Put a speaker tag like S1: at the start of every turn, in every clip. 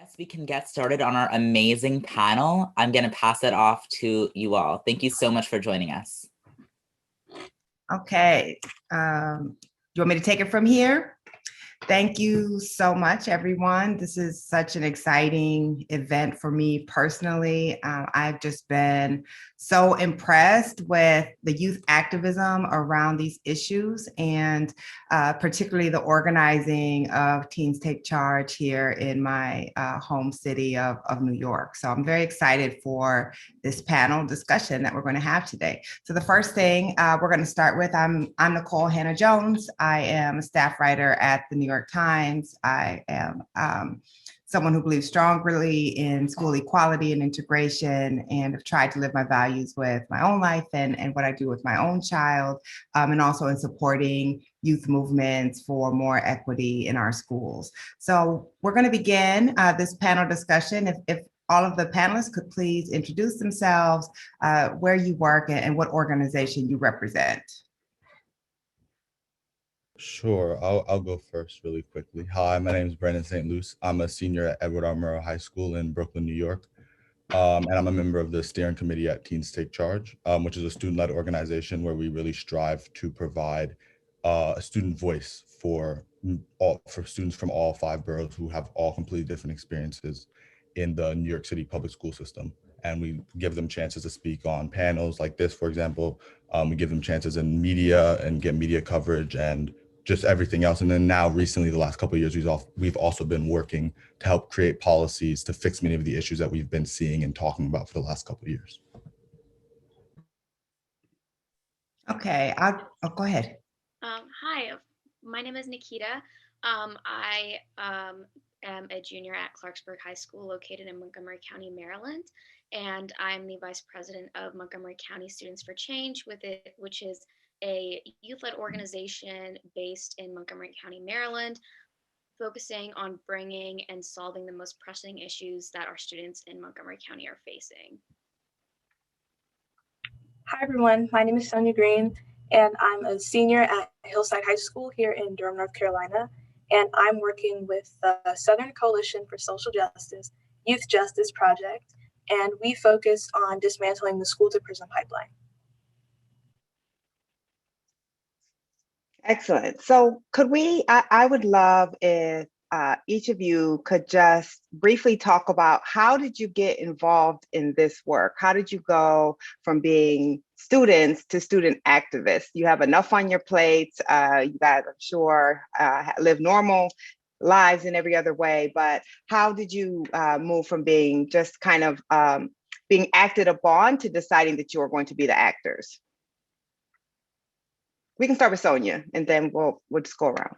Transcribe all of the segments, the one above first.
S1: guess we can get started on our amazing panel. I'm going to pass it off to you all. Thank you so much for joining us.
S2: Okay, do you want me to take it from here? Thank you so much, everyone. This is such an exciting event for me personally. I've just been so impressed with the youth activism around these issues, and particularly the organizing of Teens Take Charge here in my home city of New York. So I'm very excited for this panel discussion that we're going to have today. So the first thing we're going to start with, I'm Nicole Hannah-Jones. I am a staff writer at the New York Times. I am someone who believes strongly in school equality and integration, and have tried to live my values with my own life and what I do with my own child, and also in supporting youth movements for more equity in our schools. So we're going to begin this panel discussion. If all of the panelists could please introduce themselves, where you work, and what organization you represent.
S3: Sure, I'll go first really quickly. Hi, my name is Brandon St. Luce. I'm a senior at Edward R. Murrow High School in Brooklyn, New York. And I'm a member of the steering committee at Teens Take Charge, which is a student-led organization where we really strive to provide a student voice for students from all 5 boroughs who have all completely different experiences in the New York City public school system. And we give them chances to speak on panels like this, for example. We give them chances in media and get media coverage and just everything else. And then now recently, the last couple of years, we've also been working to help create policies to fix many of the issues that we've been seeing and talking about for the last couple of years.
S2: Okay, I'll go ahead.
S4: Hi, my name is Nikita. I am a junior at Clarksburg High School located in Montgomery County, Maryland. And I'm the vice president of Montgomery County Students for Change, which is a youth-led organization based in Montgomery County, Maryland, focusing on bringing and solving the most pressing issues that our students in Montgomery County are facing.
S5: Hi, everyone. My name is Sonia Green, and I'm a senior at Hillside High School here in Durham, North Carolina. And I'm working with the Southern Coalition for Social Justice Youth Justice Project, and we focus on dismantling the school-to-prison pipeline.
S2: Excellent. So could I would love if each of you could just briefly talk about how did you get involved in this work? How did you go from being students to student activists? You have enough on your plates. You guys, I'm sure, live normal lives in every other way, but how did you move from being just kind of being acted upon to deciding that you were going to be the actors? We can start with Sonia, and then we'll just go around.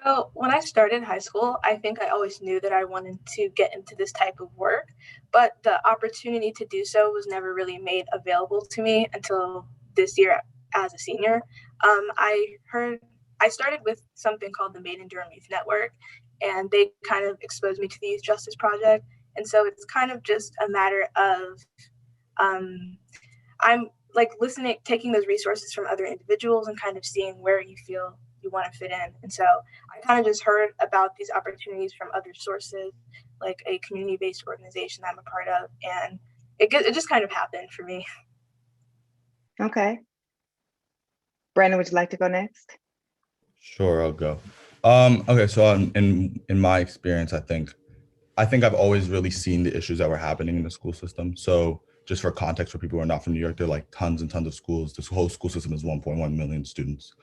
S5: So when I started high school, I think I always knew that I wanted to get into this type of work, but the opportunity to do so was never really made available to me until this year as a senior. I started with something called the Made in Durham Youth Network, and they kind of exposed me to the Youth Justice Project. And so it's kind of just a matter of, I'm like taking those resources from other individuals and kind of seeing where you feel you want to fit in. And so I kind of just heard about these opportunities from other sources, like a community-based organization I'm a part of, and it just kind of happened for me.
S2: Okay. Brandon, would you like to go next?
S3: Sure, I'll go. Okay, so in my experience, I think I've always really seen the issues that were happening in the school system. So just for context, for people who are not from New York, there are like tons and tons of schools. This whole school system is 1.1 million students.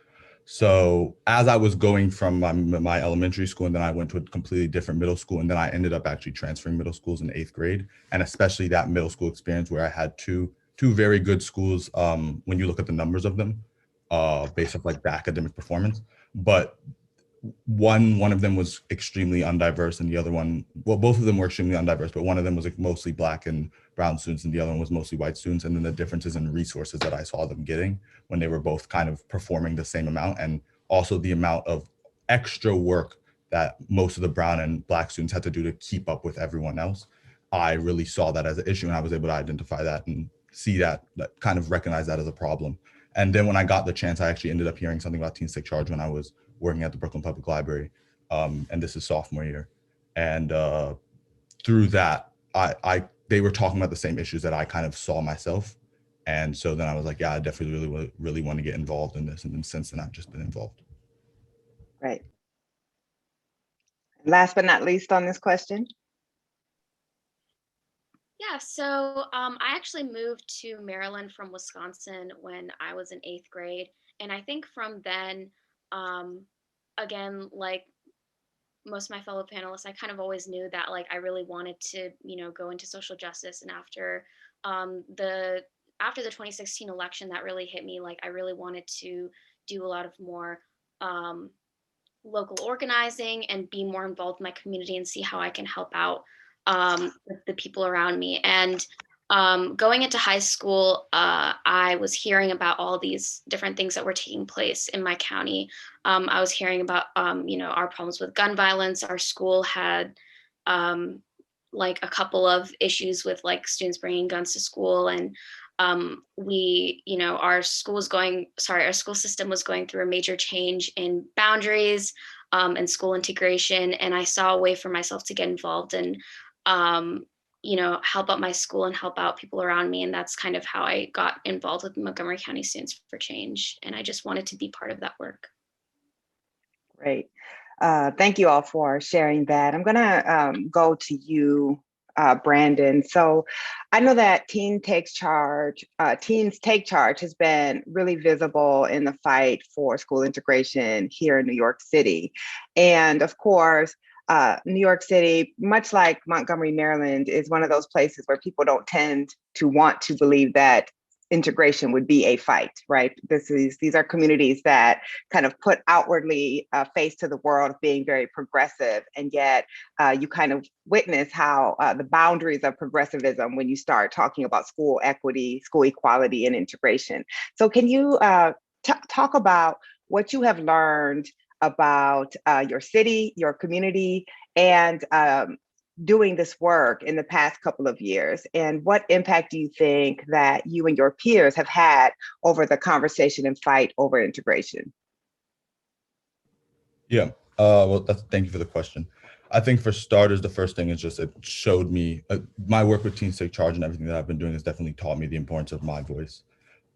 S3: So as I was going from my elementary school, and then I went to a completely different middle school, and then I ended up actually transferring middle schools in 8th grade, and especially that middle school experience where I had two very good schools when you look at the numbers of them, based off like the academic performance. But one of them was extremely undiverse, and the other one, well, both of them were extremely undiverse, but one of them was like mostly Black and brown students, and the other one was mostly white students. And then the differences in resources that I saw them getting when they were both kind of performing the same amount, and also the amount of extra work that most of the brown and Black students had to do to keep up with everyone else. I really saw that as an issue, and I was able to identify that and see that kind of recognize that as a problem. And then when I got the chance, I actually ended up hearing something about Teens Take Charge when I was working at the Brooklyn Public Library, and this is sophomore year. And through that, they were talking about the same issues that I kind of saw myself. And so then I was like, yeah, I definitely really want to get involved in this. And then since then, I've just been involved.
S2: Right. Last but not least on this question.
S4: Yeah, so I actually moved to Maryland from Wisconsin when I was in 8th grade. And I think from then, again, like most of my fellow panelists, I kind of always knew that like I really wanted to, go into social justice. And after the 2016 election, that really hit me. Like I really wanted to do a lot of more local organizing and be more involved in my community and see how I can help out the people around me. And going into high school, I was hearing about all these different things that were taking place in my county. I was hearing about, our problems with gun violence. Our school had like a couple of issues with like students bringing guns to school. And our school system was going through a major change in boundaries and school integration. And I saw a way for myself to get involved and help out my school and help out people around me. And that's kind of how I got involved with Montgomery County Students for Change. And I just wanted to be part of that work.
S2: Great. Thank you all for sharing that. I'm gonna go to you, Brandon. So I know that Teens Take Charge has been really visible in the fight for school integration here in New York City. And of course, New York City, much like Montgomery, Maryland, is one of those places where people don't tend to want to believe that integration would be a fight, right? These are communities that kind of put outwardly a face to the world of being very progressive, and yet you kind of witness how the boundaries of progressivism when you start talking about school equity, school equality, and integration. So can you talk about what you have learned about your city, your community, and doing this work in the past couple of years, and what impact do you think that you and your peers have had over the conversation and fight over integration?
S3: Yeah, thank you for the question. I think for starters, the first thing is just it showed me my work with Teens Take Charge and everything that I've been doing has definitely taught me the importance of my voice,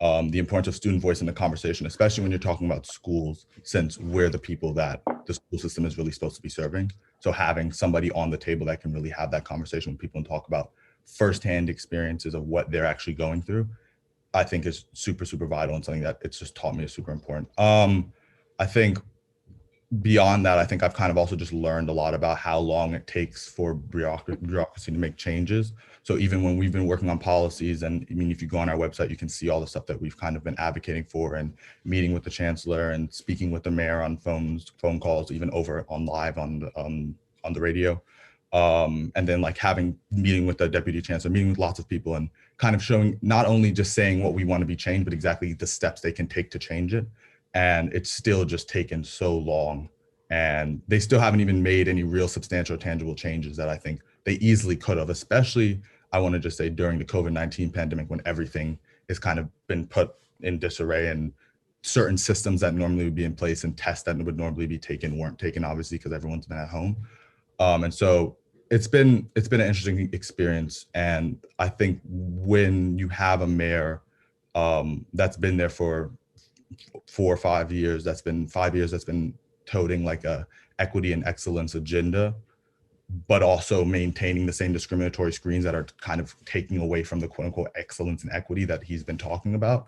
S3: the importance of student voice in the conversation, especially when you're talking about schools, since we're the people that the school system is really supposed to be serving. So having somebody on the table that can really have that conversation with people and talk about firsthand experiences of what they're actually going through, I think is super, super vital and something that it's just taught me is super important. I think beyond that, I think I've kind of also just learned a lot about how long it takes for bureaucracy to make changes. So even when we've been working on policies, and I mean, if you go on our website, you can see all the stuff that we've kind of been advocating for and meeting with the chancellor and speaking with the mayor on phone calls, even over on live on the radio. And then like meeting with the deputy chancellor, meeting with lots of people and kind of showing, not only just saying what we want to be changed, but exactly the steps they can take to change it. And it's still just taken so long, and they still haven't even made any real substantial tangible changes that I think they easily could have, especially I want to just say during the COVID-19 pandemic, when everything has kind of been put in disarray and certain systems that normally would be in place and tests that would normally be taken weren't taken, obviously, because everyone's been at home. And so it's been an interesting experience. And I think when you have a mayor that's been there for 4 or 5 years, that's been 5 years, that's been toting like a equity and excellence agenda, but also maintaining the same discriminatory screens that are kind of taking away from the quote unquote excellence and equity that he's been talking about.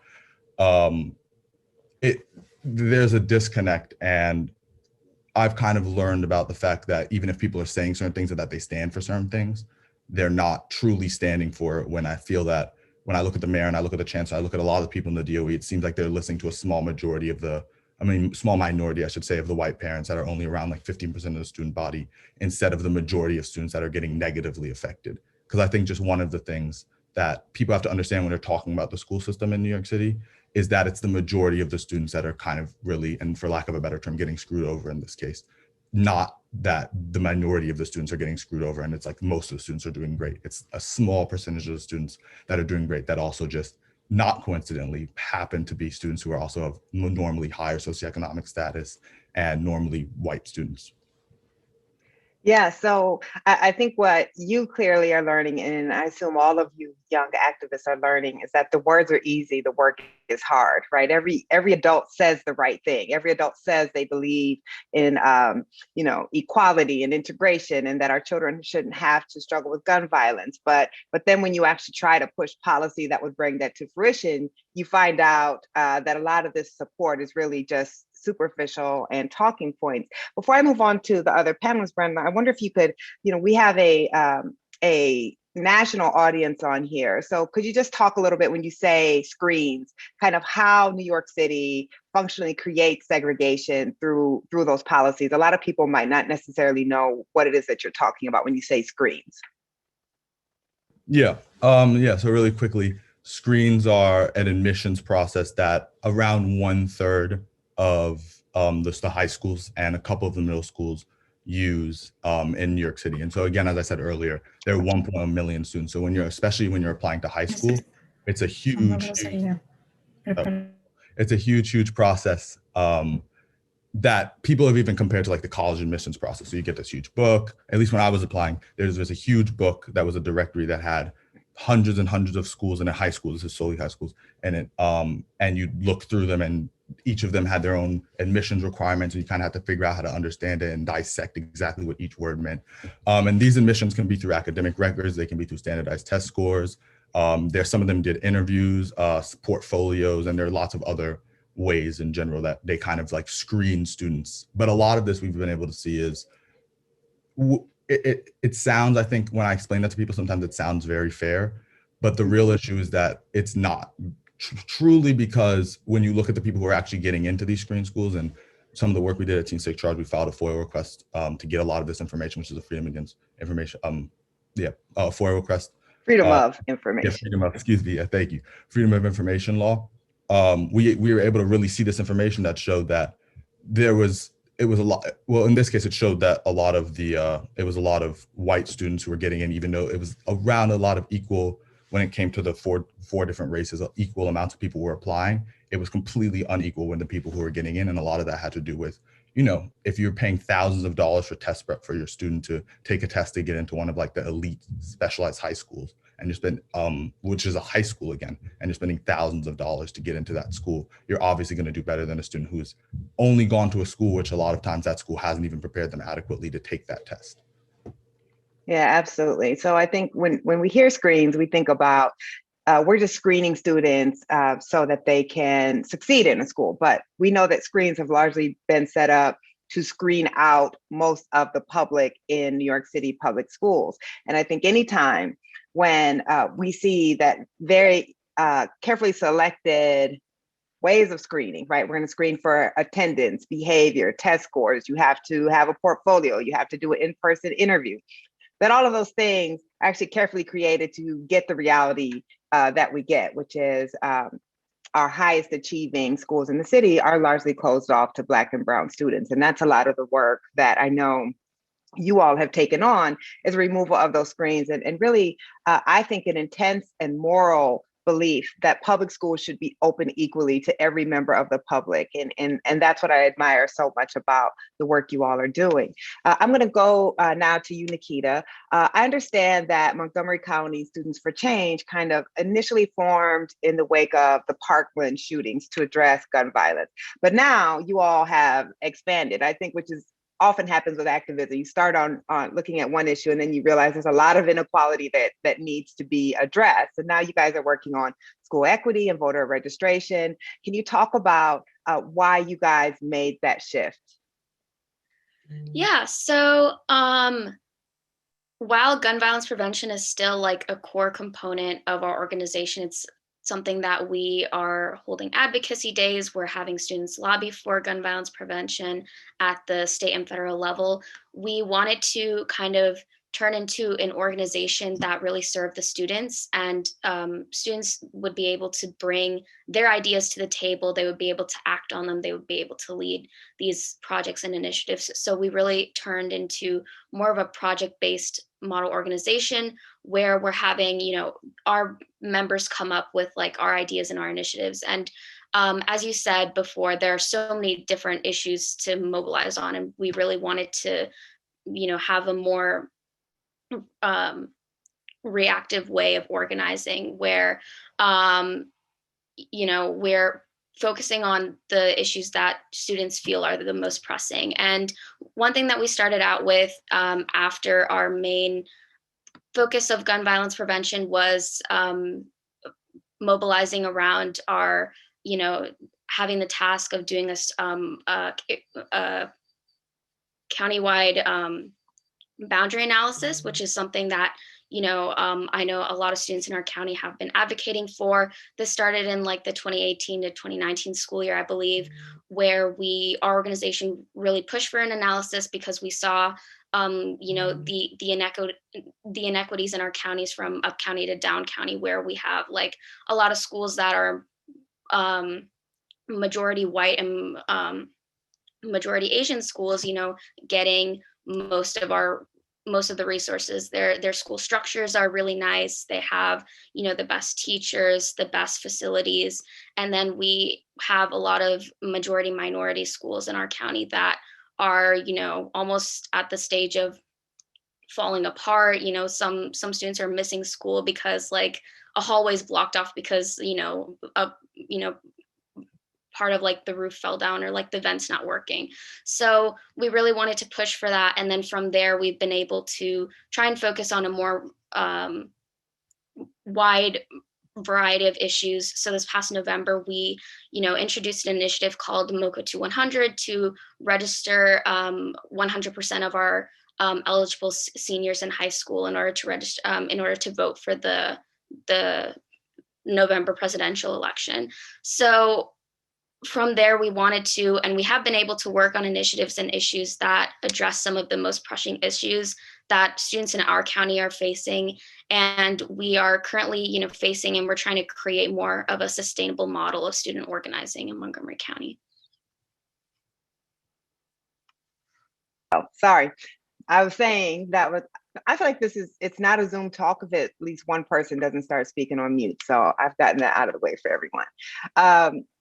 S3: There's a disconnect, and I've kind of learned about the fact that even if people are saying certain things or that they stand for certain things, they're not truly standing for it. When I feel that when I look at the mayor and I look at the chancellor, I look at a lot of the people in the DOE, it seems like they're listening to a small minority, I should say, of the white parents that are only around like 15% of the student body, instead of the majority of students that are getting negatively affected. Because I think just one of the things that people have to understand when they're talking about the school system in New York City is that it's the majority of the students that are kind of really, and for lack of a better term, getting screwed over in this case. Not that the minority of the students are getting screwed over and it's like most of the students are doing great. It's a small percentage of the students that are doing great that also just not coincidentally happen to be students who are also of normally higher socioeconomic status and normally white students.
S2: Yeah, so I think what you clearly are learning, and I assume all of you young activists are learning, is that the words are easy, the work is hard, right? Every adult says the right thing. Every adult says they believe in equality and integration, and that our children shouldn't have to struggle with gun violence. But then when you actually try to push policy that would bring that to fruition, you find out that a lot of this support is really just superficial and talking points. Before I move on to the other panelists, Brenda, I wonder if you could, we have a national audience on here. So could you just talk a little bit, when you say screens, kind of how New York City functionally creates segregation through those policies? A lot of people might not necessarily know what it is that you're talking about when you say screens.
S3: Yeah. So really quickly, screens are an admissions process that around 1/3 of the high schools and a couple of the middle schools use in New York City. And so again, as I said earlier, there are 1.1 million students. So especially when you're applying to high school, it's a huge huge process that people have even compared to like the college admissions process. So you get this huge book. At least when I was applying, there's a huge book that was a directory that had hundreds and hundreds of schools in a high school. This is solely high schools, and you look through them, and each of them had their own admissions requirements, and you kind of have to figure out how to understand it and dissect exactly what each word meant. And these admissions can be through academic records, they can be through standardized test scores. There's some of them did interviews, portfolios, and there are lots of other ways in general that they kind of like screen students. But a lot of this we've been able to see is it sounds, I think when I explain that to people, sometimes it sounds very fair, but the real issue is that it's not truly, because when you look at the people who are actually getting into these screen schools, and some of the work we did at Teen State Charge, we filed a FOIA request to get a lot of this information, which is a Freedom Against Information, FOIA request.
S2: Freedom of information.
S3: Yeah, freedom of, excuse me, thank you. Freedom of Information law. We were able to really see this information that showed that it was a lot. Well, in this case, it showed that it was a lot of white students who were getting in, even though it was around a lot of equal, when it came to the four different races, equal amounts of people were applying. It was completely unequal when the people who were getting in. And a lot of that had to do with, if you're paying thousands of dollars for test prep for your student to take a test to get into one of like the elite specialized high schools, and you spend, which is a high school again, and you're spending thousands of dollars to get into that school, you're obviously going to do better than a student who's only gone to a school, which a lot of times that school hasn't even prepared them adequately to take that test.
S2: Yeah, absolutely. So I think when we hear screens, we think about we're just screening students so that they can succeed in a school. But we know that screens have largely been set up to screen out most of the public in New York City public schools. And I think anytime when we see that very carefully selected ways of screening, right? We're going to screen for attendance, behavior, test scores. You have to have a portfolio. You have to do an in-person interview. That all of those things are actually carefully created to get the reality that we get, which is our highest achieving schools in the city are largely closed off to Black and Brown students. And that's a lot of the work that I know you all have taken on, is removal of those screens. And really, I think an intense and moral belief that public schools should be open equally to every member of the public. And that's what I admire so much about the work you all are doing. I'm going to go now to you, Nikita. I understand that Montgomery County Students for Change kind of initially formed in the wake of the Parkland shootings to address gun violence. But now you all have expanded, I think, which is often happens with activism. You start on looking at one issue, and then you realize there's a lot of inequality that needs to be addressed. And now you guys are working on school equity and voter registration. Can you talk about why you guys made that shift?
S4: Yeah, so while gun violence prevention is still like a core component of our organization, it's something that we are holding advocacy days. We're having students lobby for gun violence prevention at the state and federal level. We wanted to kind of turn into an organization that really served the students, and students would be able to bring their ideas to the table. They would be able to act on them. They would be able to lead these projects and initiatives. So we really turned into more of a project-based model organization where we're having, our members come up with like our ideas and our initiatives. And as you said before, there are so many different issues to mobilize on, and we really wanted to have a more reactive way of organizing where, we're focusing on the issues that students feel are the most pressing. And one thing that we started out with after our main focus of gun violence prevention was mobilizing around our, having the task of doing this countywide boundary analysis, which is something that I know a lot of students in our county have been advocating for. This started in like the 2018 to 2019 school year, I believe, where our organization really pushed for an analysis because we saw, the inequities in our counties from up county to down county, where we have like a lot of schools that are majority white and majority Asian schools, getting most of the resources. Their school structures are really nice. They have, the best teachers, the best facilities. And then we have a lot of majority minority schools in our county that are, almost at the stage of falling apart. Some students are missing school because like a hallway is blocked off because, part of like the roof fell down or like the vent's not working. So we really wanted to push for that. And then from there, we've been able to try and focus on a more wide variety of issues. So this past November, we, introduced an initiative called MoCo to 100 to register 100% of our eligible seniors in high school in order to register, in order to vote for the November presidential election. So from there, we wanted to, and we have been able to work on initiatives and issues that address some of the most pressing issues that students in our county are facing. And we are currently, facing, and we're trying to create more of a sustainable model of student organizing in Montgomery County.
S2: Oh, sorry. I was saying I feel like it's not a Zoom talk if at least one person doesn't start speaking on mute. So I've gotten that out of the way for everyone.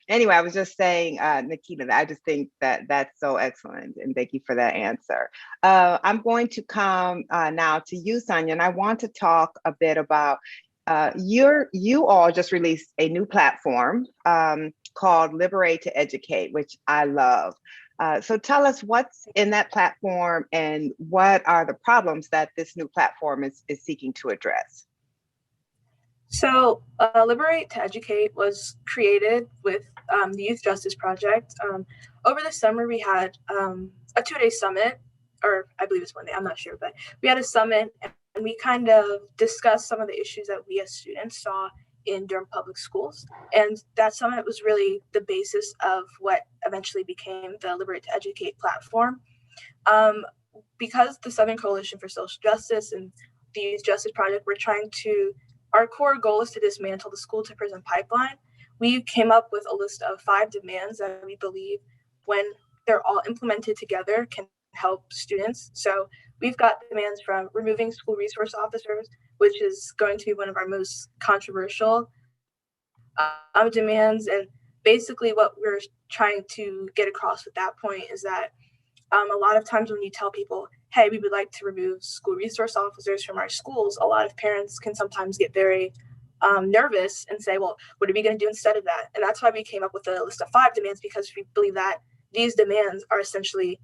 S2: Anyway, I was just saying, Nikita, I just think that that's so excellent. And thank you for that answer. I'm going to come now to you, Sonia, and I want to talk a bit about you all just released a new platform called Liberate To Educate, which I love. So tell us what's in that platform and what are the problems that this new platform is seeking to address?
S5: So Liberate to Educate was created with the Youth Justice Project. Over the summer, we had a 2-day summit, or I believe it's 1 day, I'm not sure, but we had a summit and we kind of discussed some of the issues that we as students saw in Durham Public Schools. And that summit was really the basis of what eventually became the Liberate to Educate platform. Because the Southern Coalition for Social Justice and the Youth Justice Project, our core goal is to dismantle the school to prison pipeline. We came up with a list of 5 demands that we believe, when they're all implemented together, can help students. So we've got demands from removing school resource officers, which is going to be one of our most controversial demands. And basically what we're trying to get across with that point is that a lot of times when you tell people, hey, we would like to remove school resource officers from our schools, a lot of parents can sometimes get very nervous and say, well, what are we going to do instead of that? And that's why we came up with a list of 5 demands, because we believe that these demands are essentially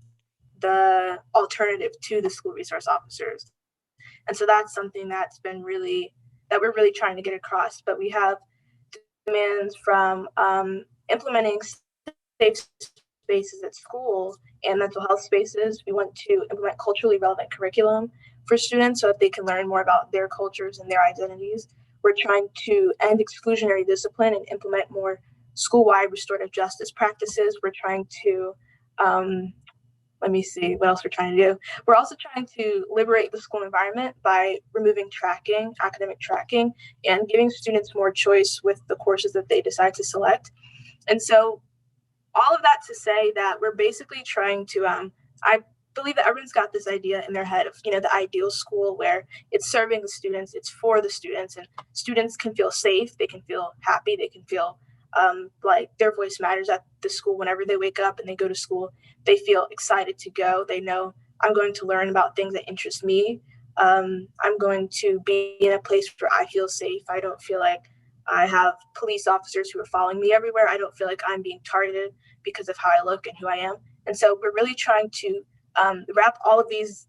S5: the alternative to the school resource officers. And so that's something that we're really trying to get across. But we have demands from implementing safe spaces at school and mental health spaces. We want to implement culturally relevant curriculum for students so that they can learn more about their cultures and their identities. We're trying to end exclusionary discipline and implement more school-wide restorative justice practices. We're trying to, let me see what else we're trying to do. We're also trying to liberate the school environment by removing academic tracking, and giving students more choice with the courses that they decide to select. And so all of that to say that we're basically trying to, I believe that everyone's got this idea in their head of, the ideal school where it's serving the students, it's for the students, and students can feel safe, they can feel happy, they can feel like their voice matters at the school. Whenever they wake up and they go to school, they feel excited to go. They know I'm going to learn about things that interest me. I'm going to be in a place where I feel safe. I don't feel like I have police officers who are following me everywhere. I don't feel like I'm being targeted because of how I look and who I am. And so we're really trying to wrap all of these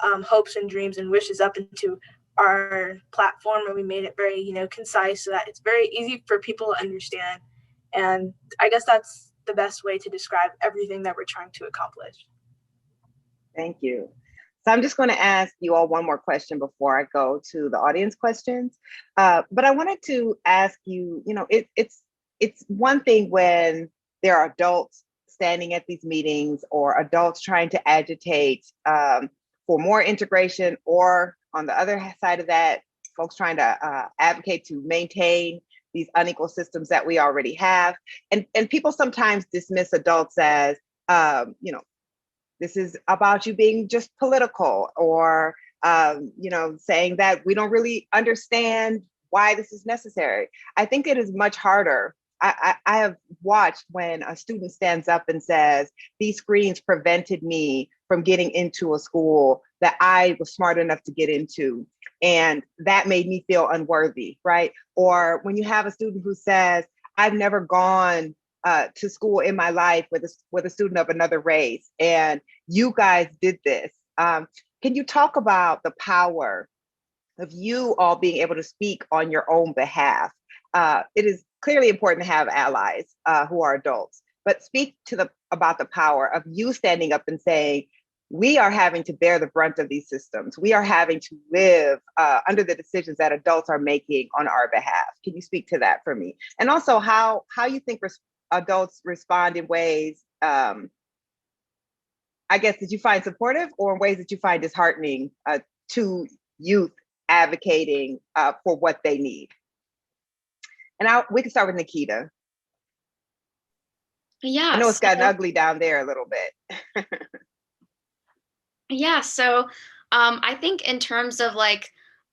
S5: hopes and dreams and wishes up into our platform, where we made it very, concise, so that it's very easy for people to understand. And I guess that's the best way to describe everything that we're trying to accomplish.
S2: Thank you. So I'm just going to ask you all one more question before I go to the audience questions. But I wanted to ask you, it's one thing when there are adults standing at these meetings or adults trying to agitate for more integration, or on the other side of that, folks trying to advocate to maintain these unequal systems that we already have. And people sometimes dismiss adults as, this is about you being just political, or, saying that we don't really understand why this is necessary. I think it is much harder. I have watched when a student stands up and says, these screens prevented me from getting into a school that I was smart enough to get into, and that made me feel unworthy, right? Or when you have a student who says, I've never gone to school in my life with a student of another race, and you guys did this. Can you talk about the power of you all being able to speak on your own behalf? It is clearly important to have allies who are adults, but speak about the power of you standing up and saying, we are having to bear the brunt of these systems. We are having to live under the decisions that adults are making on our behalf. Can you speak to that for me? And also how you think adults respond in ways, I guess, that you find supportive, or in ways that you find disheartening to youth advocating for what they need? And we can start with Nikita.
S4: Yeah.
S2: I know it's gotten ugly down there a little bit.
S4: Yeah. So I think in terms of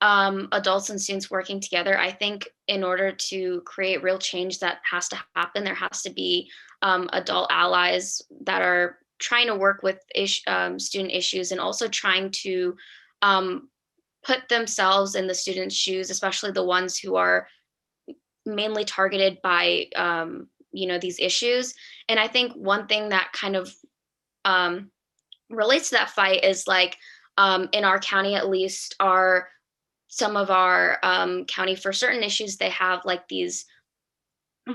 S4: adults and students working together, I think in order to create real change that has to happen, there has to be adult allies that are trying to work with student issues, and also trying to put themselves in the students' shoes, especially the ones who are mainly targeted by these issues. And I think one thing that kind of relates to that fight is in our county, at least, some of our county, for certain issues, they have these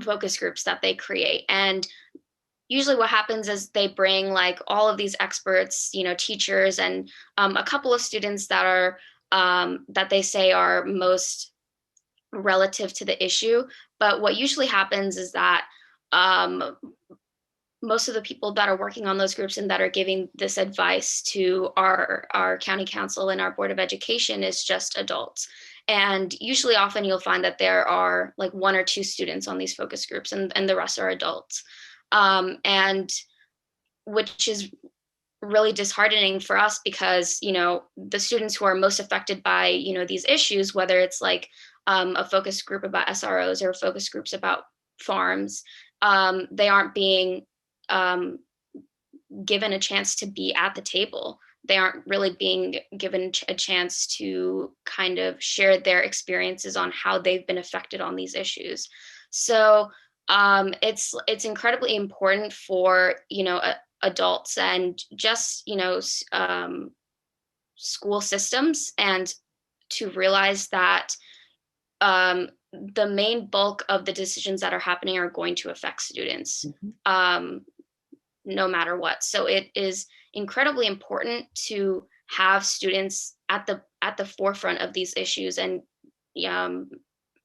S4: focus groups that they create. And usually what happens is they bring all of these experts, teachers, and a couple of students that are that they say are most relative to the issue. But what usually happens is that most of the people that are working on those groups and that are giving this advice to our county council and our board of education is just adults. And usually often you'll find that there are one or two students on these focus groups, and the rest are adults. And which is really disheartening for us, because, the students who are most affected by, these issues, whether it's a focus group about SROs or focus groups about farms, they aren't being given a chance to be at the table. They aren't really being given a chance to kind of share their experiences on how they've been affected on these issues. So it's incredibly important for, adults and just, school systems, and to realize that the main bulk of the decisions that are happening are going to affect students, no matter what. So it is incredibly important to have students at the forefront of these issues, and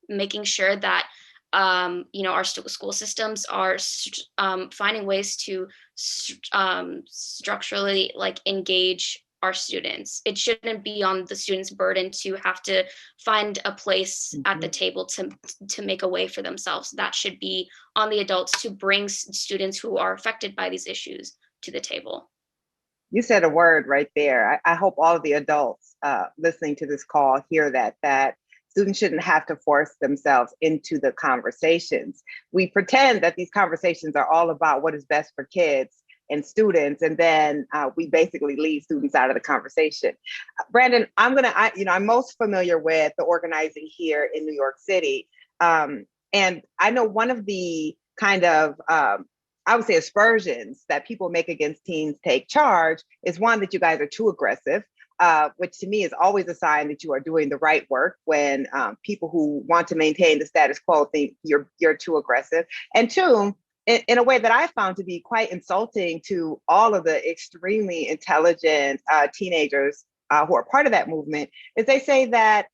S4: making sure that our school systems are finding ways to structurally engage our students. It shouldn't be on the students' burden to have to find a place at the table to make a way for themselves. That should be on the adults to bring students who are affected by these issues to the table.
S2: You said a word right there. I hope all of the adults listening to this call hear that students shouldn't have to force themselves into the conversations. We pretend that these conversations are all about what is best for kids, and students, and then we basically leave students out of the conversation. Brandon, I'm most familiar with the organizing here in New York City. And I know one of the kind of, I would say, aspersions that people make against Teens Take Charge is one, that you guys are too aggressive, which to me is always a sign that you are doing the right work when people who want to maintain the status quo think you're too aggressive. And two, in a way that I found to be quite insulting to all of the extremely intelligent teenagers who are part of that movement, is they say that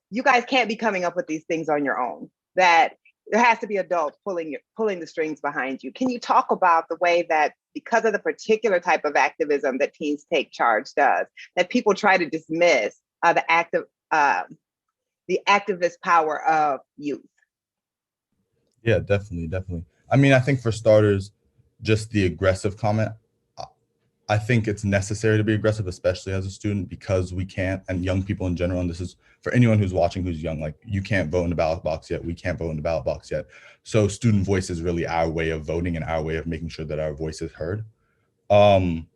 S2: you guys can't be coming up with these things on your own, that there has to be adults pulling the strings behind you. Can you talk about the way that, because of the particular type of activism that Teens Take Charge does, that people try to dismiss the activist power of youth?
S3: Yeah, definitely. I mean, I think for starters, just the aggressive comment, I think it's necessary to be aggressive, especially as a student, because we can't, and young people in general, and this is for anyone who's watching who's young, like, you can't vote in the ballot box yet. We can't vote in the ballot box yet. So student voice is really our way of voting and our way of making sure that our voice is heard. And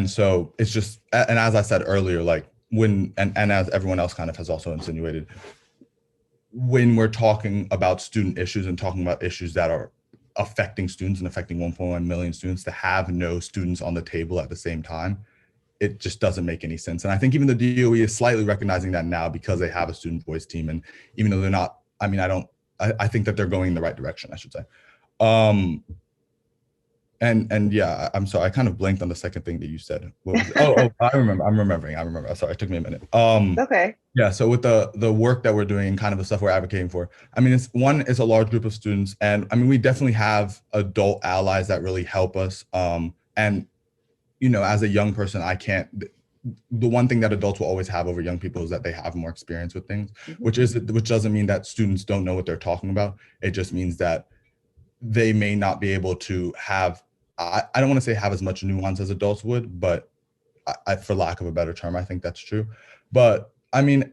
S3: so it's just, and as I said earlier, like and as everyone else kind of has also insinuated, when we're talking about student issues and talking about issues that are affecting students and affecting 1.1 million students, to have no students on the table at the same time, it just doesn't make any sense. And I think even the DOE is slightly recognizing that now, because they have a student voice team. And even though they're not, I mean, I think that they're going in the right direction, I should say. And yeah, I'm sorry, I kind of blanked on the second thing that you said. What was it? Oh, I'm remembering. Sorry, it took me a minute.
S2: Okay.
S3: Yeah, so with the work that we're doing and kind of the stuff we're advocating for, I mean, it's a large group of students, and I mean, we definitely have adult allies that really help us. And you know, as a young person, the one thing that adults will always have over young people is that they have more experience with things, which doesn't mean that students don't know what they're talking about. It just means that they may not be able to have, I don't want to say have as much nuance as adults would, but for lack of a better term, I think that's true. But I mean,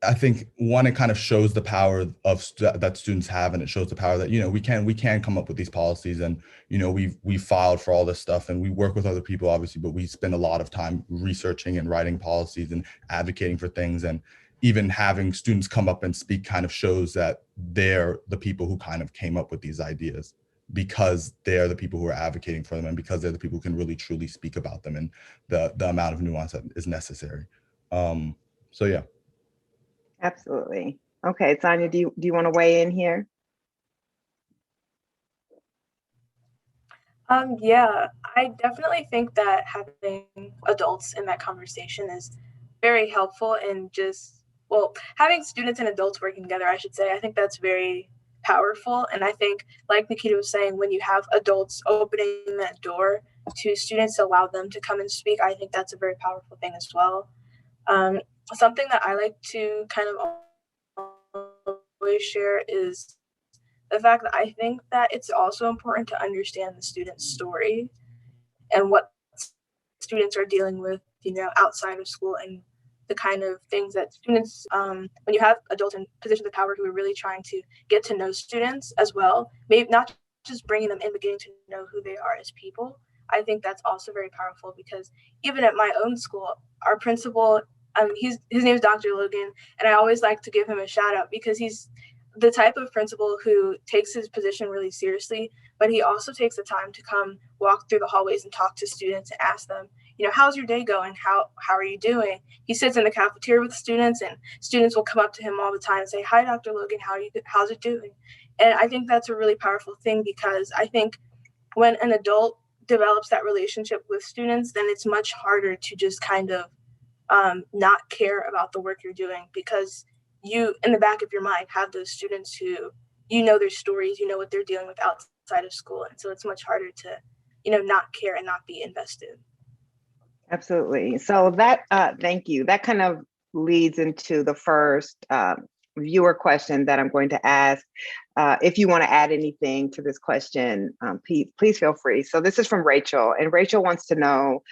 S3: I think one, it kind of shows the power that students have, and it shows the power that, you know, we can come up with these policies, and, you know, we filed for all this stuff, and we work with other people, obviously, but we spend a lot of time researching and writing policies and advocating for things. And even having students come up and speak kind of shows that they're the people who kind of came up with these ideas, because they're the people who are advocating for them, and because they're the people who can really truly speak about them, and the amount of nuance that is necessary. So yeah.
S2: Absolutely. Okay, Sonia, do you want to weigh in here?
S5: Yeah, I definitely think that having adults in that conversation is very helpful, and having students and adults working together, I should say, I think that's very powerful. And I think, like Nikita was saying, when you have adults opening that door to students to allow them to come and speak, I think that's a very powerful thing as well. Something that I like to kind of always share is the fact that I think that it's also important to understand the student's story and what students are dealing with, you know, outside of school, and the kind of things that students, when you have adults in positions of power who are really trying to get to know students as well, maybe not just bringing them in, but getting to know who they are as people. I think that's also very powerful, because even at my own school, our principal, his name is Dr. Logan, and I always like to give him a shout out, because he's the type of principal who takes his position really seriously, but he also takes the time to come walk through the hallways and talk to students and ask them, you know, how's your day going? How are you doing? He sits in the cafeteria with students, and students will come up to him all the time and say, hi, Dr. Logan, how's it doing? And I think that's a really powerful thing, because I think when an adult develops that relationship with students, then it's much harder to just kind of not care about the work you're doing, because you, in the back of your mind, have those students who, you know, their stories, you know what they're dealing with outside of school. And so it's much harder to, you know, not care and not be invested.
S2: Absolutely. So that, thank you. That kind of leads into the first viewer question that I'm going to ask. if you want to add anything to this question, please feel free. So this is from Rachel, and Rachel wants to know,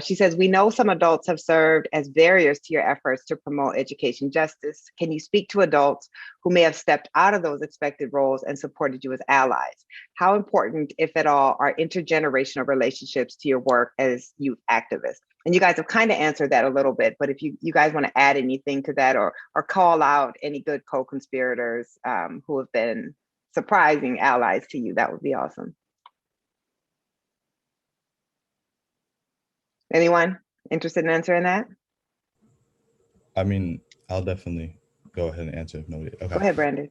S2: she says, we know some adults have served as barriers to your efforts to promote education justice. Can you speak to adults who may have stepped out of those expected roles and supported you as allies? How important, if at all, are intergenerational relationships to your work as youth activists? And you guys have kind of answered that a little bit, but if you guys want to add anything to that or call out any good co-conspirators who have been surprising allies to you, that would be awesome. Anyone interested in answering that?
S3: I mean, I'll definitely go ahead and answer if nobody. Okay.
S2: Go ahead, Brandon.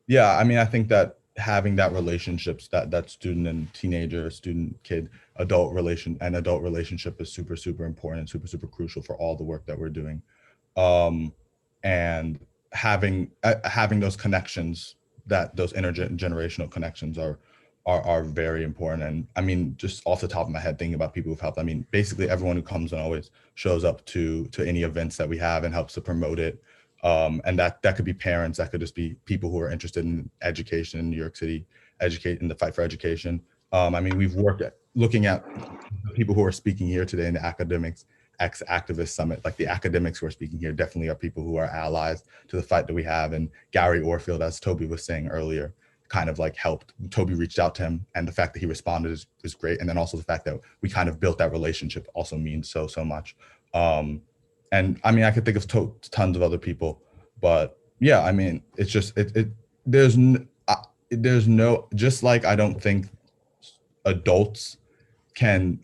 S3: Yeah, I mean, I think that having that relationships, that student and teenager, student, kid, adult relationship is super, super important, super, super crucial for all the work that we're doing. And having those connections, those intergenerational connections are very important. And I mean, just off the top of my head, thinking about people who've helped, I mean, basically everyone who comes and always shows up to any events that we have and helps to promote it. And that could be parents, that could just be people who are interested in education in New York City, in the fight for education. I mean, we've worked at looking at the people who are speaking here today in the academics ex-activist summit, like the academics who are speaking here definitely are people who are allies to the fight that we have. And Gary Orfield, as Toby was saying earlier, kind of like helped. Toby reached out to him, and the fact that he responded is great. And then also the fact that we kind of built that relationship also means so much. And I mean, I could think of tons of other people, but yeah, I mean, it's just, there's no, just like I don't think adults can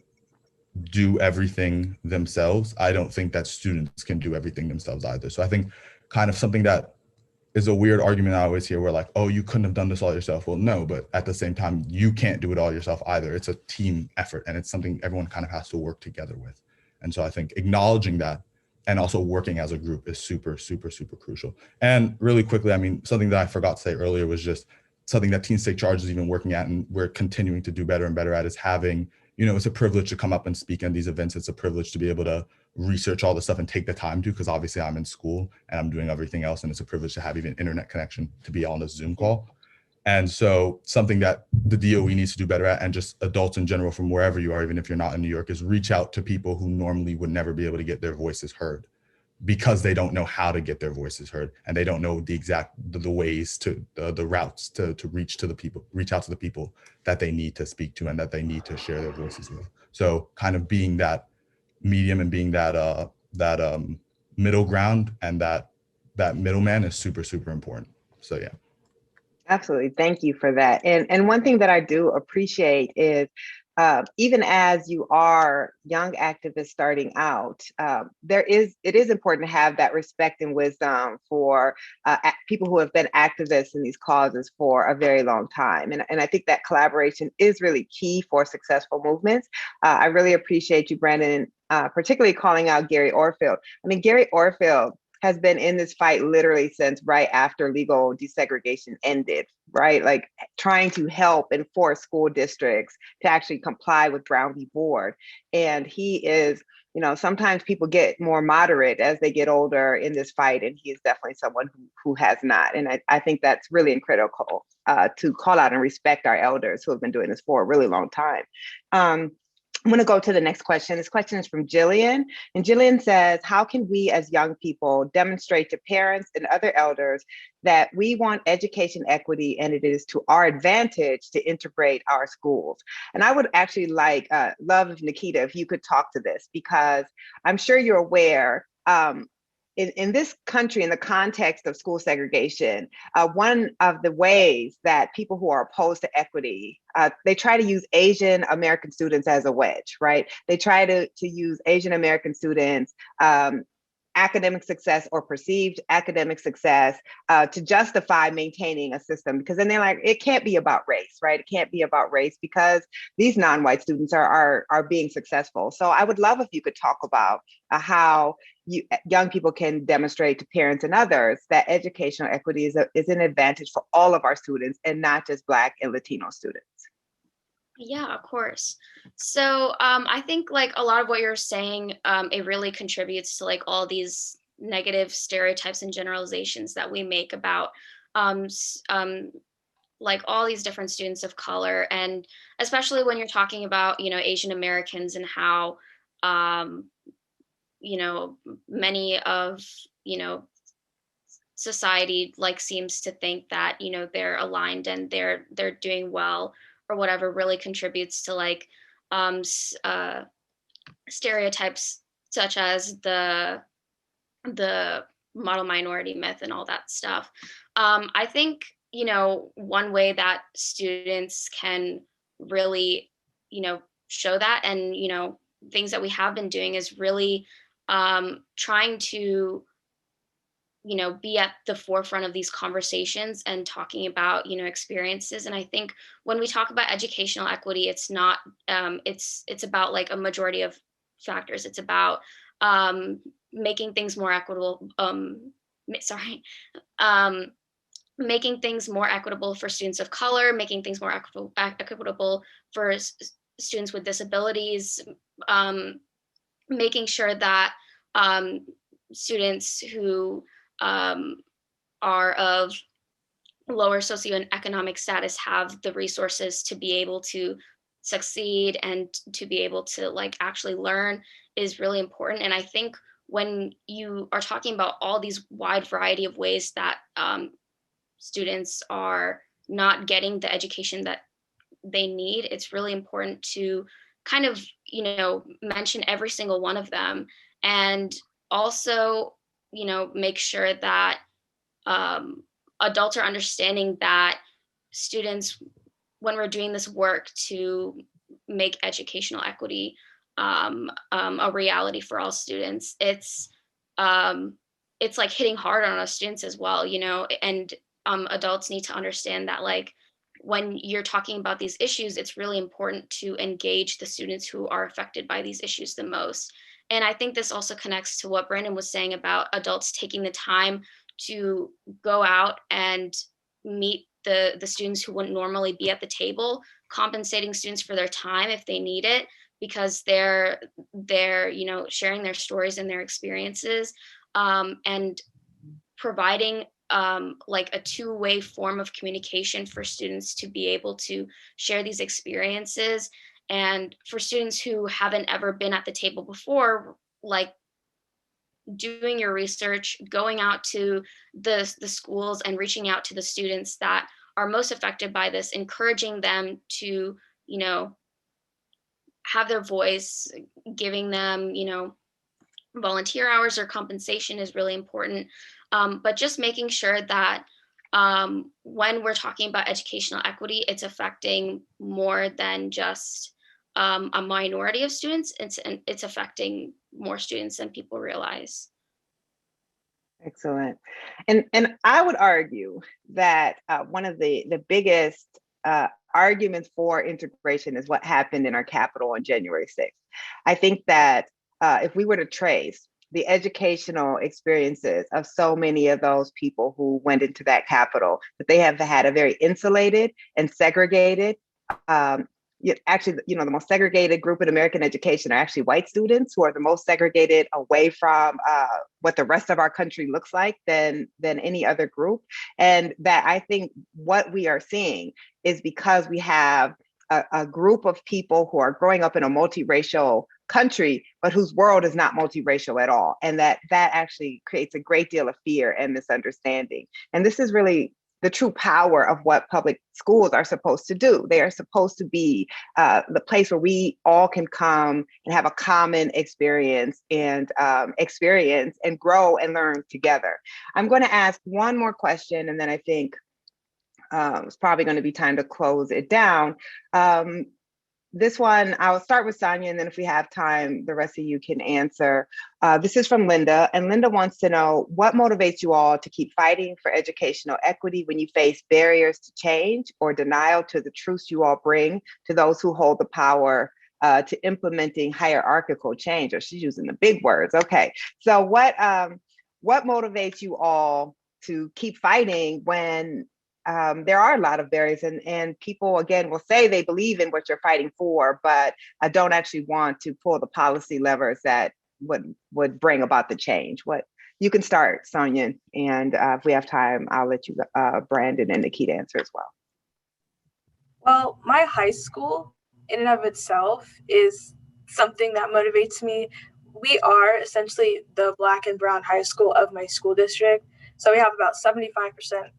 S3: do everything themselves, I don't think that students can do everything themselves either. So I think kind of something that is a weird argument I always hear where like, oh, you couldn't have done this all yourself. Well, no, but at the same time, you can't do it all yourself either. It's a team effort, and it's something everyone kind of has to work together with. And so I think acknowledging that and also working as a group is super, super, super crucial. And really quickly, I mean, something that I forgot to say earlier was just something that Teen State Charge is even working at, and we're continuing to do better and better at, is having, you know, it's a privilege to come up and speak at these events. It's a privilege to be able to research all the stuff and take the time to, because obviously I'm in school and I'm doing everything else. And it's a privilege to have even internet connection to be on this Zoom call. And so something that the DOE needs to do better at, and just adults in general from wherever you are, even if you're not in New York, is reach out to people who normally would never be able to get their voices heard, because they don't know how to get their voices heard, and they don't know the ways to the routes to reach out to the people that they need to speak to and that they need to share their voices with. So kind of being that medium and being that middle ground and that middleman is super, super important. So yeah.
S2: Absolutely. Thank you for that. And one thing that I do appreciate is even as you are young activists starting out, it is important to have that respect and wisdom for people who have been activists in these causes for a very long time. And I think that collaboration is really key for successful movements. I really appreciate you, Brandon, particularly calling out Gary Orfield. I mean, Gary Orfield has been in this fight literally since right after legal desegregation ended, right? Like trying to help and force school districts to actually comply with Brown v. Board. And he is, you know, sometimes people get more moderate as they get older in this fight, and he is definitely someone who has not. And I think that's really critical to call out and respect our elders who have been doing this for a really long time. I'm going to go to the next question. This question is from Jillian. And Jillian says, how can we as young people demonstrate to parents and other elders that we want education equity and it is to our advantage to integrate our schools? And I would actually love if Nikhitha, if you could talk to this, because I'm sure you're aware, in this country, in the context of school segregation, one of the ways that people who are opposed to equity, they try to use Asian American students as a wedge, right? They try to use Asian American students, academic success or perceived academic success to justify maintaining a system, because then they're like, it can't be about race, right? It can't be about race because these non-white students are being successful. So I would love if you could talk about how young people can demonstrate to parents and others that educational equity is an advantage for all of our students and not just Black and Latino students.
S4: Yeah, of course. So I think like a lot of what you're saying, it really contributes to like all these negative stereotypes and generalizations that we make about like all these different students of color, and especially when you're talking about, Asian Americans and how, many of, society like seems to think that, they're aligned and they're doing well or whatever, really contributes to like stereotypes such as the model minority myth and all that stuff. I think, one way that students can really, show that, and, things that we have been doing is really trying to, be at the forefront of these conversations and talking about, experiences. And I think when we talk about educational equity, it's not, it's about like a majority of factors. It's about making things more equitable, making things more equitable for students of color, making things more equitable for students with disabilities, making sure that students who are of lower socioeconomic status have the resources to be able to succeed and to be able to like actually learn is really important. And I think when you are talking about all these wide variety of ways that students are not getting the education that they need, it's really important to kind of, mention every single one of them. And also, make sure that adults are understanding that students, when we're doing this work to make educational equity a reality for all students, it's like hitting hard on us students as well, and adults need to understand that like when you're talking about these issues, it's really important to engage the students who are affected by these issues the most. And I think this also connects to what Brandon was saying about adults taking the time to go out and meet the students who wouldn't normally be at the table, compensating students for their time if they need it, because they're sharing their stories and their experiences, and providing like a two-way form of communication for students to be able to share these experiences. And for students who haven't ever been at the table before, like doing your research, going out to the schools and reaching out to the students that are most affected by this, encouraging them to, have their voice, giving them, volunteer hours or compensation is really important. But just making sure that when we're talking about educational equity, it's affecting more than just a minority of students. It's affecting more students than people realize.
S2: Excellent. And I would argue that one of the biggest arguments for integration is what happened in our Capitol on January 6th. I think that if we were to trace the educational experiences of so many of those people who went into that Capitol, that they have had a very insulated and segregated, actually, the most segregated group in American education are actually white students, who are the most segregated away from what the rest of our country looks like than any other group. And that I think what we are seeing is because we have a group of people who are growing up in a multiracial country, but whose world is not multiracial at all. And that actually creates a great deal of fear and misunderstanding. And this is really the true power of what public schools are supposed to do. They are supposed to be the place where we all can come and have a common experience and grow and learn together. I'm going to ask one more question, and then I think it's probably going to be time to close it down. This one, I'll start with Sonia, and then if we have time, the rest of you can answer. This is from Linda, and Linda wants to know, what motivates you all to keep fighting for educational equity when you face barriers to change or denial to the truths you all bring to those who hold the power to implementing hierarchical change? Or she's using the big words. Okay, so what motivates you all to keep fighting when there are a lot of barriers, and people, again, will say they believe in what you're fighting for, but don't actually want to pull the policy levers that would bring about the change? What, You can start, Sonia, and if we have time, I'll let you, Brandon and Nikita answer as well.
S5: Well, my high school in and of itself is something that motivates me. We are essentially the Black and brown high school of my school district. So we have about 75%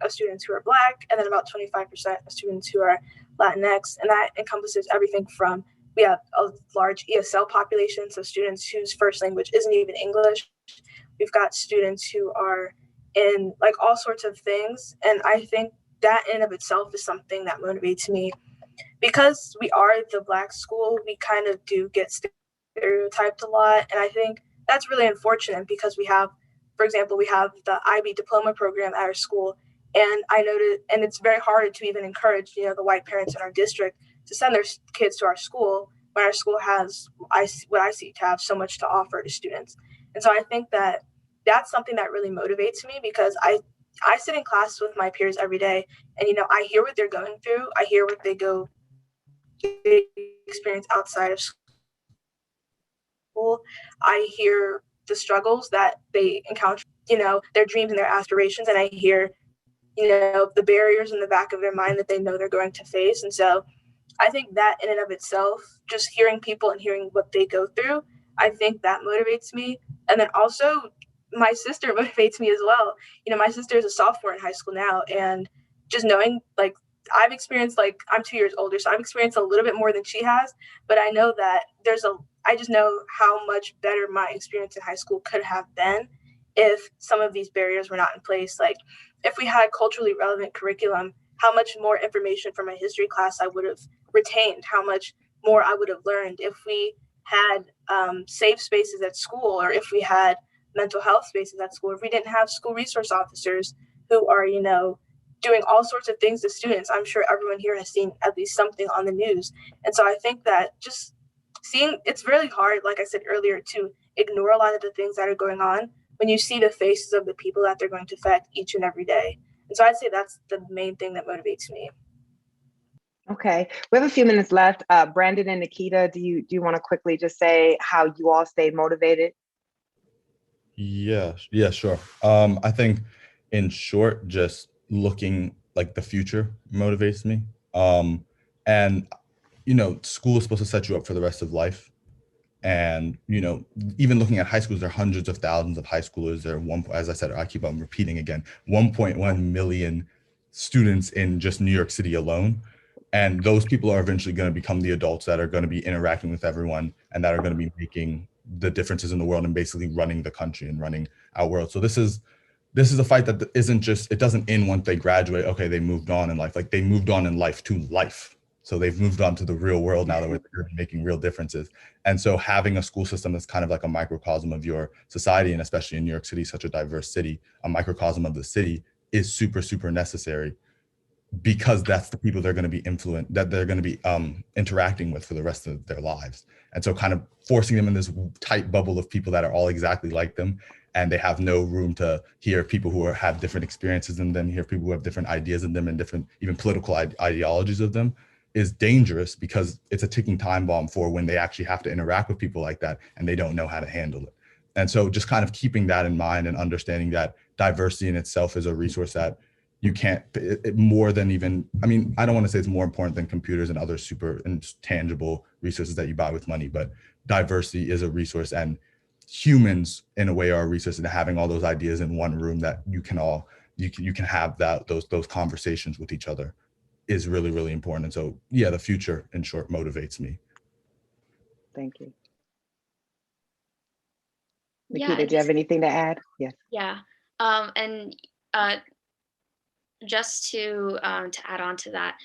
S5: of students who are Black, and then about 25% of students who are Latinx. And that encompasses everything from, we have a large ESL population, so students whose first language isn't even English. We've got students who are in like all sorts of things. And I think that in and of itself is something that motivates me. Because we are the Black school, we kind of do get stereotyped a lot. And I think that's really unfortunate because we have, for example, we have the IB diploma program at our school. And I noted, and it's very hard to even encourage, the white parents in our district to send their kids to our school when our school has, what I see to have so much to offer to students. And so I think that that's something that really motivates me because I sit in class with my peers every day, and I hear what they're going through. I hear what they experience outside of school. I hear the struggles that they encounter, their dreams and their aspirations, and I hear, the barriers in the back of their mind that they know they're going to face. And so I think that in and of itself, just hearing people and hearing what they go through, I think that motivates me. And then also my sister motivates me as well. My sister is a sophomore in high school now, and just knowing, like, I've experienced, like, I'm 2 years older, so I've experienced a little bit more than she has, but I know that I just know how much better my experience in high school could have been if some of these barriers were not in place. Like, if we had culturally relevant curriculum, how much more information from my history class I would have retained, how much more I would have learned if we had safe spaces at school, or if we had mental health spaces at school, if we didn't have school resource officers who are, doing all sorts of things to students. I'm sure everyone here has seen at least something on the news. And so I think that just it's really hard, like I said earlier, to ignore a lot of the things that are going on when you see the faces of the people that they're going to affect each and every day. And so I'd say that's the main thing that motivates me.
S2: Okay, we have a few minutes left. Brandon and Nikita, do you want to quickly just say how you all stayed motivated?
S3: Yeah, sure. I think in short, just looking like the future motivates me. And school is supposed to set you up for the rest of life. And even looking at high schools, there are hundreds of thousands of high schoolers. There are as I said, I keep on repeating again, 1.1 million students in just New York City alone. And those people are eventually going to become the adults that are going to be interacting with everyone and that are going to be making the differences in the world and basically running the country and running our world. So this is a fight that isn't just, it doesn't end once they graduate. Okay, they moved on in life. Like, they moved on in life to life. So they've moved on to the real world now that we're making real differences. And so having a school system that's kind of like a microcosm of your society, and especially in New York City, such a diverse city, a microcosm of the city, is super, super necessary, because that's the people they're going to be that they're going to be interacting with for the rest of their lives. And so kind of forcing them in this tight bubble of people that are all exactly like them, and they have no room to hear people who have different experiences than them, hear people who have different ideas than them and different even political ideologies of them, is dangerous, because it's a ticking time bomb for when they actually have to interact with people like that and they don't know how to handle it. And so just kind of keeping that in mind and understanding that diversity in itself is a resource that you can't, more than even, I mean, I don't want to say it's more important than computers and other super intangible resources that you buy with money, but diversity is a resource, and humans in a way are a resource, and having all those ideas in one room that you can have those conversations with each other is really, really important. And so, yeah, the future, in short, motivates me.
S2: Thank you.
S4: Yeah,
S2: Nikita, do you have anything to add? Yes.
S4: Yeah. And just to add on to that,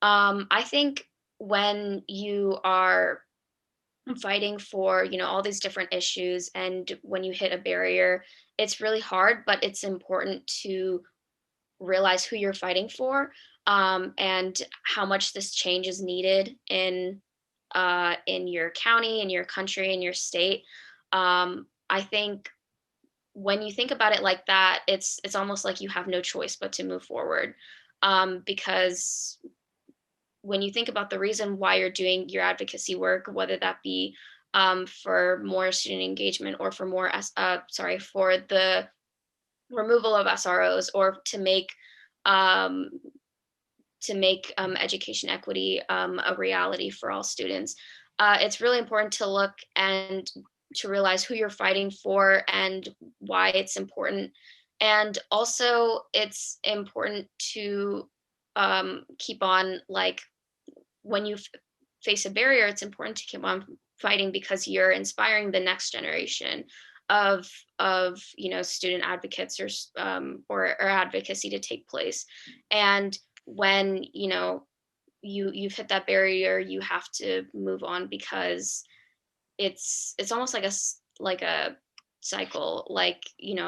S4: I think when you are fighting for, all these different issues, and when you hit a barrier, it's really hard, but it's important to realize who you're fighting for, and how much this change is needed in your county, in your country, in your state. I think when you think about it like that, it's almost like you have no choice but to move forward, because when you think about the reason why you're doing your advocacy work, whether that be for more student engagement or for more for the removal of SROs, or to make education equity a reality for all students. It's really important to look and to realize who you're fighting for and why it's important. And also it's important to keep on, like, when you face a barrier, it's important to keep on fighting, because you're inspiring the next generation of student advocates or advocacy to take place. And when you've hit that barrier, you have to move on, because it's almost like a cycle. Like,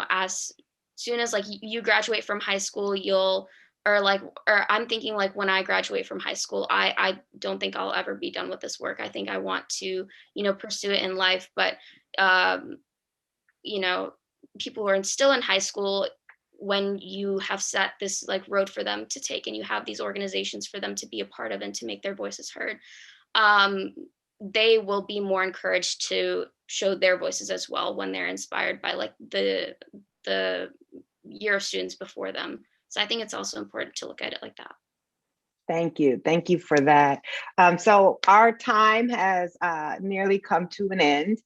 S4: as soon as, like, you graduate from high school, or I'm thinking, like, when I graduate from high school, I don't think I'll ever be done with this work. I think I want to pursue it in life. But people who are still in high school, when you have set this, like, road for them to take, and you have these organizations for them to be a part of and to make their voices heard, they will be more encouraged to show their voices as well, when they're inspired by, like, the year of students before them. So I think it's also important to look at it like that.
S2: Thank you. Thank you for that. So our time has nearly come to an end.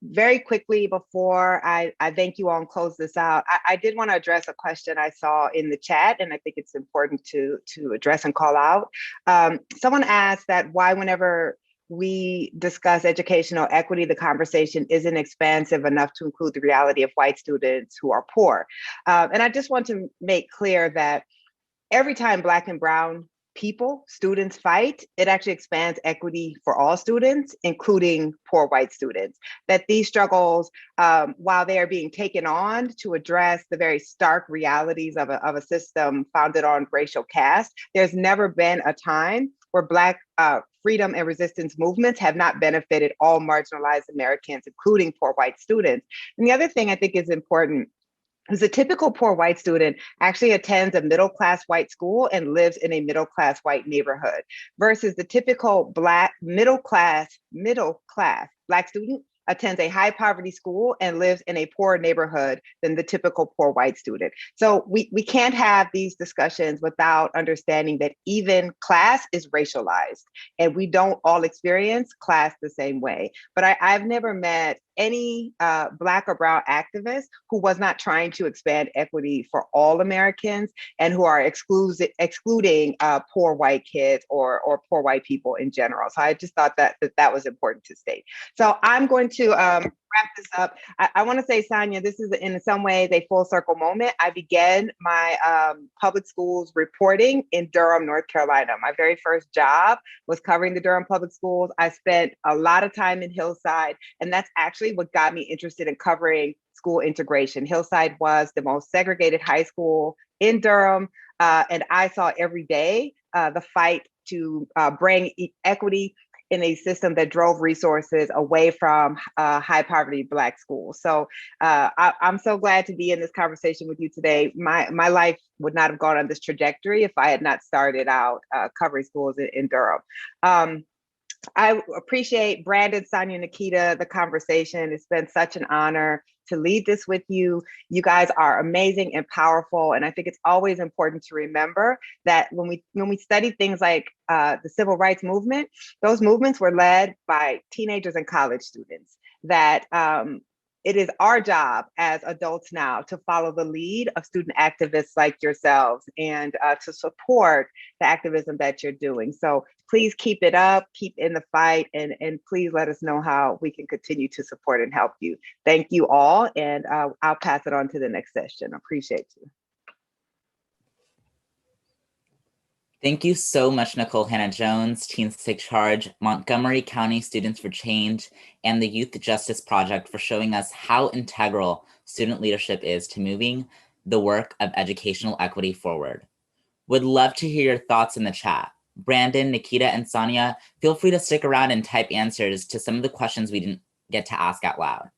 S2: Very quickly, before I thank you all and close this out, I did want to address a question I saw in the chat, and I think it's important to address and call out. Someone asked that why, whenever we discuss educational equity, the conversation isn't expansive enough to include the reality of white students who are poor. And I just want to make clear that every time Black and Brown students fight, it actually expands equity for all students, including poor white students. That these struggles, while they are being taken on to address the very stark realities of a system founded on racial caste, there's never been a time where Black freedom and resistance movements have not benefited all marginalized Americans, including poor white students. And the other thing I think is important is a typical poor white student actually attends a middle-class white school and lives in a middle-class white neighborhood, versus the typical Black middle-class Black student attends a high poverty school and lives in a poorer neighborhood than the typical poor white student. So we can't have these discussions without understanding that even class is racialized, and we don't all experience class the same way. But I've never met any Black or Brown activist who was not trying to expand equity for all Americans, and who are excluding poor white kids or poor white people in general. So I just thought that was important to state. So I'm going to wrap this up. I want to say, Sonia, this is in some ways a full circle moment. I began my public schools reporting in Durham, North Carolina. My very first job was covering the Durham public schools. I spent a lot of time in Hillside, and that's actually what got me interested in covering school integration. Hillside was the most segregated high school in Durham, and I saw every day the fight to bring equity in a system that drove resources away from high poverty Black schools. So I'm so glad to be in this conversation with you today. My life would not have gone on this trajectory if I had not started out covering schools in Durham. I appreciate Brandon, Sonia, Nikita, the conversation. It's been such an honor to lead this with you. You guys are amazing and powerful. And I think it's always important to remember that when we study things like the civil rights movement, those movements were led by teenagers and college students. That it is our job as adults now to follow the lead of student activists like yourselves, and to support the activism that you're doing. So please keep it up, keep in the fight, and please let us know how we can continue to support and help you. Thank you all, and I'll pass it on to the next session. Appreciate you.
S1: Thank you so much, Nikole Hannah-Jones, Teens Take Charge, Montgomery County Students for Change, and the Youth Justice Project for showing us how integral student leadership is to moving the work of educational equity forward. Would love to hear your thoughts in the chat. Brandon, Nikita, and Sonia, feel free to stick around and type answers to some of the questions we didn't get to ask out loud.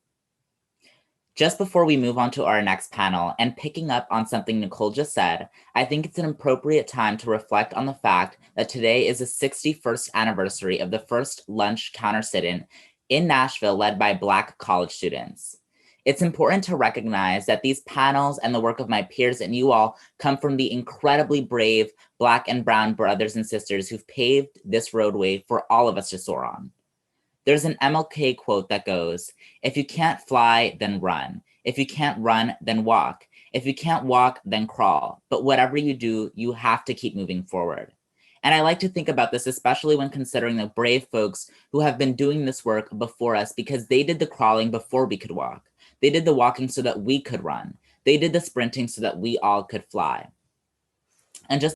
S1: Just before we move on to our next panel, and picking up on something Nikole just said, I think it's an appropriate time to reflect on the fact that today is the 61st anniversary of the first lunch counter sit-in in Nashville led by Black college students. It's important to recognize that these panels and the work of my peers and you all come from the incredibly brave Black and Brown brothers and sisters who've paved this roadway for all of us to soar on. There's an MLK quote that goes, "If you can't fly, then run. If you can't run, then walk. If you can't walk, then crawl. But whatever you do, you have to keep moving forward." And I like to think about this, especially when considering the brave folks who have been doing this work before us, because they did the crawling before we could walk. They did the walking so that we could run. They did the sprinting so that we all could fly. And just